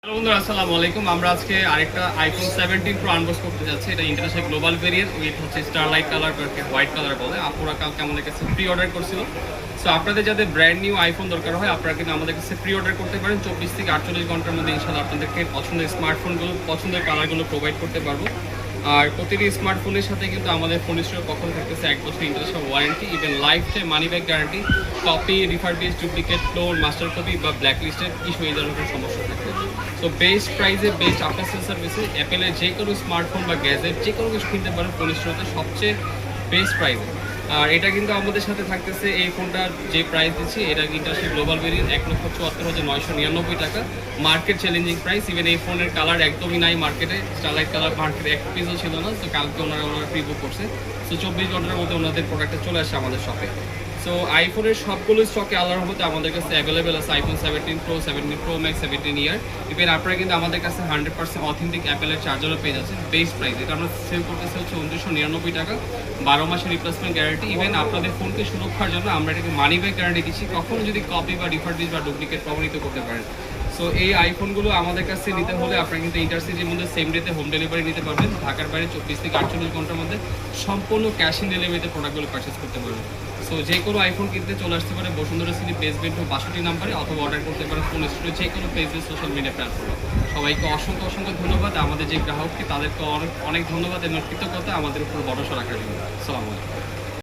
Hello বন্ধুরা, আসসালামু আলাইকুম। আমরা আজকে আরেকটা আইফোন 17 প্রো আনবক্স করতে যাচ্ছি। এটা ইন্টারন্যাশনাল গ্লোবাল ভেরিয়েন্ট উইথ হচ্ছে স্টারলাইট কালার, হোয়াইট কালার বলে। আপুরা কালকে আমাদের কাছে প্রি অর্ডার করছিল। সো আপনাদের যাদের ব্র্যান্ড নিউ আইফোন দরকার হয়, আপনারা কিন্তু আমাদের কাছে প্রি অর্ডার করতে পারেন। 24 থেকে 48 ঘন্টার মধ্যে ইনশাআল্লাহ আপনাদেরকে পছন্দের স্মার্টফোনগুলো, পছন্দের কালারগুলো প্রোভাইড করতে পারবো। আর প্রতিটি স্মার্টফোনের সাথে কিন্তু আমাদের ফোন স্টোরের পক্ষ থাকতেছে 1 বছর international warranty, even life time money back guarantee. Copy, refurbish, duplicate, clone, master copy বা ব্ল্যাক লিস্টেড ইস্যু এই ধরনের সমস্যা থাকে। সো বেস্ট প্রাইসে বেস্ট আফটার সেল সার্ভিসে অ্যাপেলের যে কোনো স্মার্টফোন বা গ্যাজেট যে কোনো কিছু কিনতে পারেন ফোন স্টোরেতে সবচেয়ে বেস্ট প্রাইসে। আর এটা কিন্তু আমাদের সাথে থাকতেছে, এই ফোনটার যে প্রাইস দিচ্ছি এটা ইন্টারন্যাশনাল গ্লোবাল ভেরিয়েন্ট 1,74,999 টাকা, মার্কেট চ্যালেঞ্জিং প্রাইস। ইভেন এই ফোনের কালার একদমই নাই মার্কেটে, স্টারলাইট কালার মার্কেটে এক পিসও ছিল না। তো কালকে ওনারা প্রি বুক করছে। সো 24 ঘন্টার মধ্যে ওনাদের প্রোডাক্টটা চলে আসে আমাদের শপে। সো আইফোনের সবগুলো স্টকে আল্লাহর রহমতে আমাদের কাছে অ্যাভেলেবেল আছে। আইফোন 17 প্রো, 17 প্রো ম্যাক্স, 17 ইয়ার। ইভেন আপনারা কিন্তু আমাদের কাছে 100% অথেন্টিক অ্যাপেলের চার্জারও পেয়ে যাচ্ছেন বেস্ট প্রাইস। এটা আমরা সেল করতেছি হচ্ছে 2999 টাকা, 12 মাসের রিপ্লেসমেন্ট গ্যারান্টি। ইভেন আপনাদের ফোনকে সুরক্ষার জন্য আমরা এটাকে মানি ব্যাক গ্যারান্টি দিচ্ছি, কখনো যদি কপি বা রিফারবিশ বা ডুপ্লিকেট প্রমাণিত করতে পারেন। সো এই আইফোনগুলো আমাদের কাছে নিতে হলে আপনারা কিন্তু ইন্টারসিটির মধ্যে সেম ডেতে হোম ডেলিভারি নিতে পারবেন। ঢাকার বাইরে 24 থেকে 48 ঘন্টার মধ্যে সম্পূর্ণ ক্যাশ ইন ডেলিভারিতে প্রোডাক্টগুলো পারচেস করতে পারবেন। সো যে কোনো আইফোন কিনতে চলে আসতে পারে বসুন্ধরা সিটি বেসমেন্ট 62 নাম্বারে, অথবা অর্ডার করতে পারেন ফোন স্টোরে যে কোনো পেজে, সোশ্যাল মিডিয়া প্ল্যাটফর্মে। সবাইকে অসংখ্য অসংখ্য ধন্যবাদ। আমাদের যে গ্রাহককে তাদেরকে অনেক অনেক ধন্যবাদ এবং কৃতজ্ঞতা আমাদের উপর ভরসা রাখার জন্য। আসসালামু আলাইকুম।